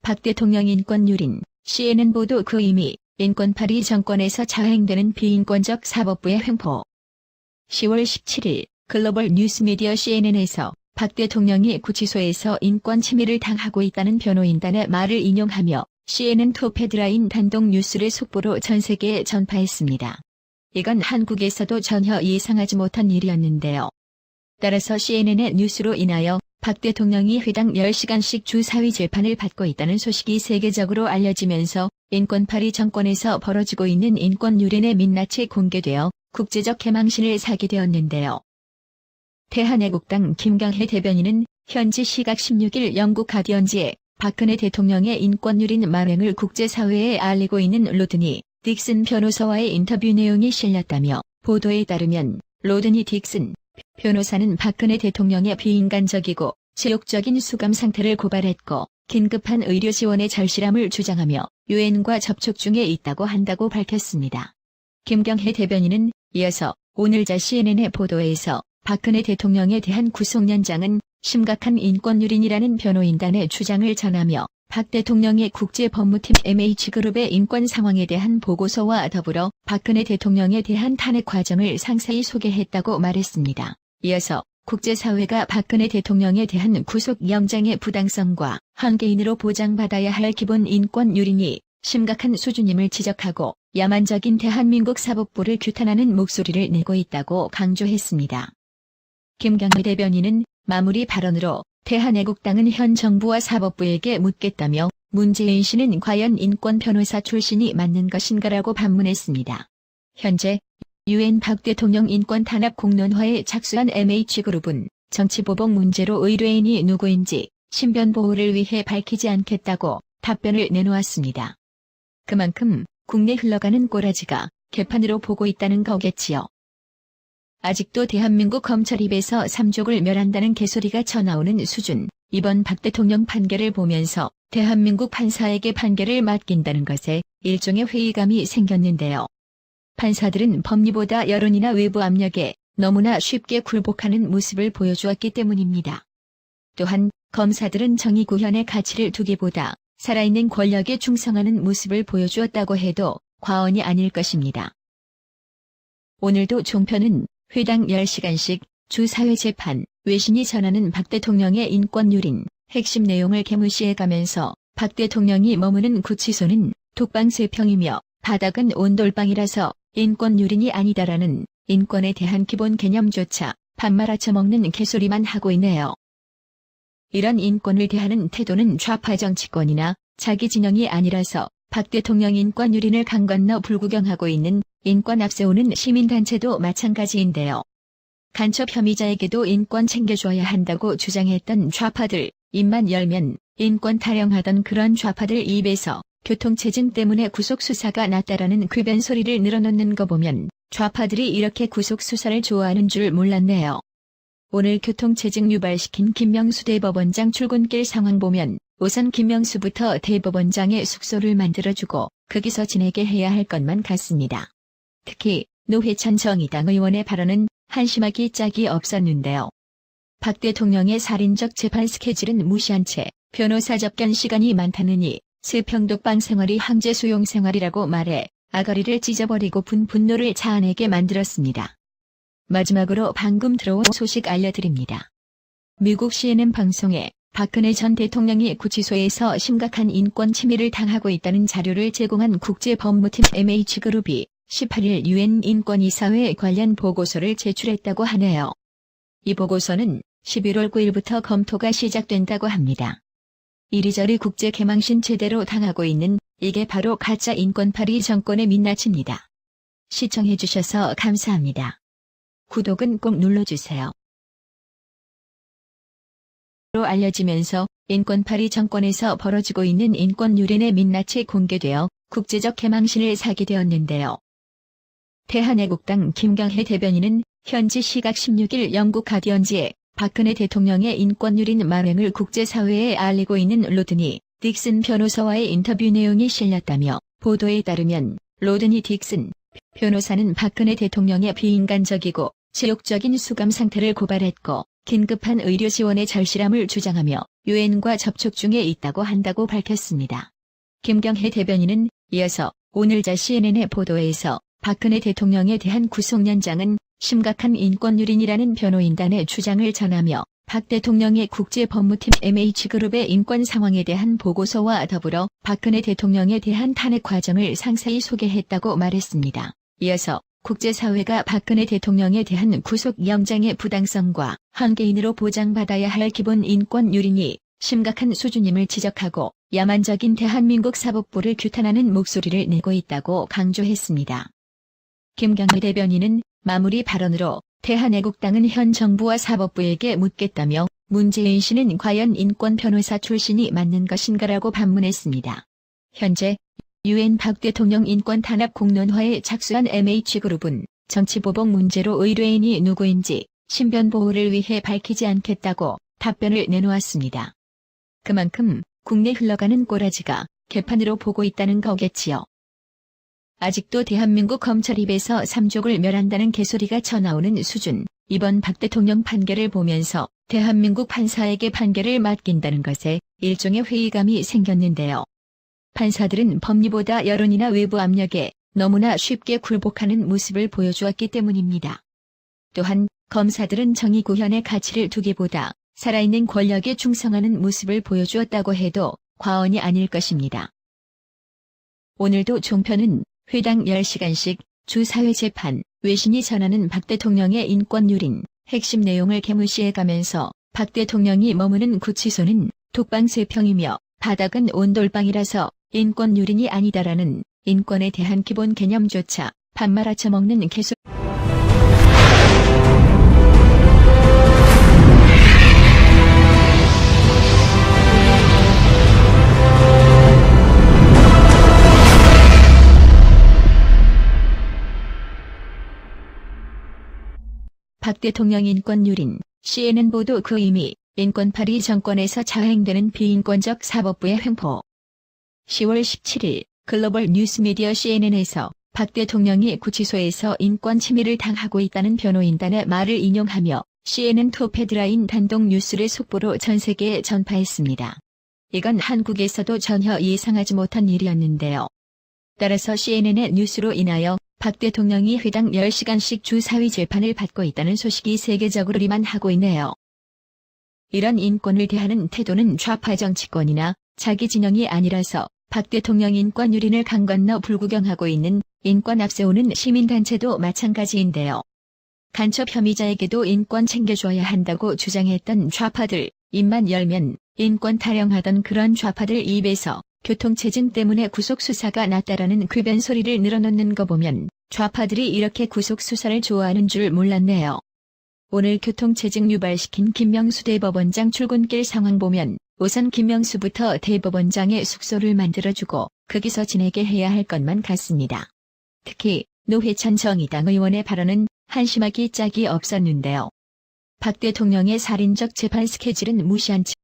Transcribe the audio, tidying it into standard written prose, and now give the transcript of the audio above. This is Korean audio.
박 대통령 인권 유린, CNN 보도 그 의미, 인권 파리 정권에서 자행되는 비인권적 사법부의 횡포. 10월 17일 글로벌 뉴스미디어 CNN에서 박 대통령이 구치소에서 인권 침해를 당하고 있다는 변호인단의 말을 인용하며 CNN 톱 헤드라인 단독 뉴스를 속보로 전 세계에 전파했습니다. 이건 한국에서도 전혀 예상하지 못한 일이었는데요. 따라서 CNN의 뉴스로 인하여 박 대통령이 회당 10시간씩 주사위 재판을 받고 있다는 소식이 세계적으로 알려지면서 인권 파리 정권에서 벌어지고 있는 인권 유린의 민낯이 공개되어 국제적 개망신을 사게 되었는데요. 대한애국당 김경혜 대변인은 현지 시각 16일 영국 가디언지에 박근혜 대통령의 인권 유린 말행을 국제사회에 알리고 있는 로드니 딕슨 변호사와의 인터뷰 내용이 실렸다며 보도에 따르면 로드니 딕슨 변호사는 박근혜 대통령의 비인간적이고 지욕적인 수감 상태를 고발했고 긴급한 의료 지원의 절실함을 주장하며 유엔과 접촉 중에 있다고 한다고 밝혔습니다. 김경혜 대변인은 이어서 오늘자 CNN의 보도에서 박근혜 대통령에 대한 구속연장은 심각한 인권 유린이라는 변호인단의 주장을 전하며 박 대통령의 국제법무팀 MH그룹의 인권 상황에 대한 보고서와 더불어 박근혜 대통령에 대한 탄핵 과정을 상세히 소개했다고 말했습니다. 이어서 국제사회가 박근혜 대통령에 대한 구속영장의 부당성과 한 개인으로 보장받아야 할 기본 인권 유린이 심각한 수준임을 지적하고 야만적인 대한민국 사법부를 규탄하는 목소리를 내고 있다고 강조했습니다. 김경혜 대변인은 마무리 발언으로 대한애국당은 현 정부와 사법부에게 묻겠다며 문재인 씨는 과연 인권 변호사 출신이 맞는 것인가라고 반문했습니다. 현재 유엔 박 대통령 인권 탄압 공론화에 착수한 MH그룹은 정치보복 문제로 의뢰인이 누구인지 신변 보호를 위해 밝히지 않겠다고 답변을 내놓았습니다. 그만큼 국내 흘러가는 꼬라지가 개판으로 보고 있다는 거겠지요. 아직도 대한민국 검찰 입에서 삼족을 멸한다는 개소리가 쳐나오는 수준. 이번 박 대통령 판결을 보면서 대한민국 판사에게 판결을 맡긴다는 것에 일종의 회의감이 생겼는데요. 판사들은 법리보다 여론이나 외부 압력에 너무나 쉽게 굴복하는 모습을 보여주었기 때문입니다. 또한 검사들은 정의 구현의 가치를 두기보다 살아있는 권력에 충성하는 모습을 보여주었다고 해도 과언이 아닐 것입니다. 오늘도 종편은 회당 10시간씩 주사회 재판, 외신이 전하는 박 대통령의 인권 유린, 핵심 내용을 개무시해가면서 박 대통령이 머무는 구치소는 독방 세평이며 바닥은 온돌방이라서 인권 유린이 아니다라는 인권에 대한 기본 개념조차 반말아 처먹는 개소리만 하고 있네요. 이런 인권을 대하는 태도는 좌파 정치권이나 자기 진영이 아니라서 박 대통령 인권 유린을 강 건너 불구경하고 있는 인권 앞세우는 시민단체도 마찬가지인데요. 간첩 혐의자에게도 인권 챙겨줘야 한다고 주장했던 좌파들, 입만 열면 인권 타령하던 그런 좌파들 입에서 교통체증 때문에 구속수사가 낫다라는 궤변 소리를 늘어놓는 거 보면 좌파들이 이렇게 구속수사를 좋아하는 줄 몰랐네요. 오늘 교통체증 유발시킨 김명수 대법원장 출근길 상황 보면 우선 김명수부터 대법원장의 숙소를 만들어주고 거기서 지내게 해야 할 것만 같습니다. 특히 노회찬 정의당 의원의 발언은 한심하기 짝이 없었는데요. 박 대통령의 살인적 재판 스케줄은 무시한 채 변호사 접견 시간이 많다느니 세평독방 생활이 황제 수용 생활이라고 말해 아가리를 찢어버리고 분노를 자아내게 만들었습니다. 마지막으로 방금 들어온 소식 알려드립니다. 미국 CNN 방송에 박근혜 전 대통령이 구치소에서 심각한 인권 침해를 당하고 있다는 자료를 제공한 국제법무팀 MH그룹이 18일 유엔 인권이사회 관련 보고서를 제출했다고 하네요. 이 보고서는 11월 9일부터 검토가 시작된다고 합니다. 이리저리 국제 개망신 제대로 당하고 있는 이게 바로 가짜 인권 파리 정권의 민낯입니다. 시청해주셔서 감사합니다. 구독은 꼭 눌러주세요. 로 알려지면서 인권 파리 정권에서 벌어지고 있는 인권 유린의 민낯이 공개되어 국제적 개망신을 사게 되었는데요. 대한애국당 김경혜 대변인은 현지 시각 16일 영국 가디언지에 박근혜 대통령의 인권 유린 말행을 국제사회에 알리고 있는 로드니 딕슨 변호사와의 인터뷰 내용이 실렸다며 보도에 따르면 로드니 딕슨 변호사는 박근혜 대통령의 비인간적이고 지욕적인 수감 상태를 고발했고 긴급한 의료 지원의 절실함을 주장하며 유엔과 접촉 중에 있다고 한다고 밝혔습니다. 김경혜 대변인은 이어서 오늘자 CNN의 보도에서 박근혜 대통령에 대한 구속 연장은 심각한 인권유린이라는 변호인단의 주장을 전하며 박 대통령의 국제법무팀 MH그룹의 인권 상황에 대한 보고서와 더불어 박근혜 대통령에 대한 탄핵 과정을 상세히 소개했다고 말했습니다. 이어서 국제사회가 박근혜 대통령에 대한 구속영장의 부당성과 한 개인으로 보장받아야 할 기본 인권 유린이 심각한 수준임을 지적하고 야만적인 대한민국 사법부를 규탄하는 목소리를 내고 있다고 강조했습니다. 김경혜 대변인은 마무리 발언으로 대한애국당은 현 정부와 사법부에게 묻겠다며 문재인 씨는 과연 인권 변호사 출신이 맞는 것인가라고 반문했습니다. 현재 유엔 박 대통령 인권 탄압 공론화에 착수한 MH그룹은 정치보복 문제로 의뢰인이 누구인지 신변 보호를 위해 밝히지 않겠다고 답변을 내놓았습니다. 그만큼 국내 흘러가는 꼬라지가 개판으로 보고 있다는 거겠지요. 아직도 대한민국 검찰 입에서 삼족을 멸한다는 개소리가 쳐나오는 수준. 이번 박 대통령 판결을 보면서 대한민국 판사에게 판결을 맡긴다는 것에 일종의 회의감이 생겼는데요. 판사들은 법리보다 여론이나 외부 압력에 너무나 쉽게 굴복하는 모습을 보여주었기 때문입니다. 또한 검사들은 정의 구현의 가치를 두기보다 살아있는 권력에 충성하는 모습을 보여주었다고 해도 과언이 아닐 것입니다. 오늘도 종편은 회당 10시간씩 주 4회 재판, 외신이 전하는 박 대통령의 인권유린, 핵심 내용을 개무시해가면서 박 대통령이 머무는 구치소는 독방세평이며 바닥은 온돌방이라서 인권유린이 아니다라는 인권에 대한 기본 개념조차 반말아 처먹는 개소. 박 대통령 인권유린, CNN 보도 그 의미, 인권파리 정권에서 자행되는 비인권적 사법부의 횡포. 10월 17일 글로벌 뉴스미디어 CNN에서 박 대통령이 구치소에서 인권 침해를 당하고 있다는 변호인단의 말을 인용하며 CNN 톱 헤드라인 단독 뉴스를 속보로 전 세계에 전파했습니다. 이건 한국에서도 전혀 예상하지 못한 일이었는데요. 따라서 CNN의 뉴스로 인하여 박 대통령이 회당 10시간씩 주 4회 재판을 받고 있다는 소식이 세계적으로 리만하고 있네요. 이런 인권을 대하는 태도는 좌파 정치권이나 자기 진영이 아니라서 박 대통령 인권 유린을 강 건너 불구경하고 있는 인권 앞세우는 시민단체도 마찬가지인데요. 간첩 혐의자에게도 인권 챙겨줘야 한다고 주장했던 좌파들, 입만 열면 인권 타령하던 그런 좌파들 입에서 교통체증 때문에 구속수사가 낫다라는 궤변 소리를 늘어놓는 거 보면 좌파들이 이렇게 구속수사를 좋아하는 줄 몰랐네요. 오늘 교통체증 유발시킨 김명수 대법원장 출근길 상황 보면 우선 김명수부터 대법원장의 숙소를 만들어주고 거기서 지내게 해야 할 것만 같습니다. 특히 노회찬 정의당 의원의 발언은 한심하기 짝이 없었는데요. 박 대통령의 살인적 재판 스케줄은 무시한 채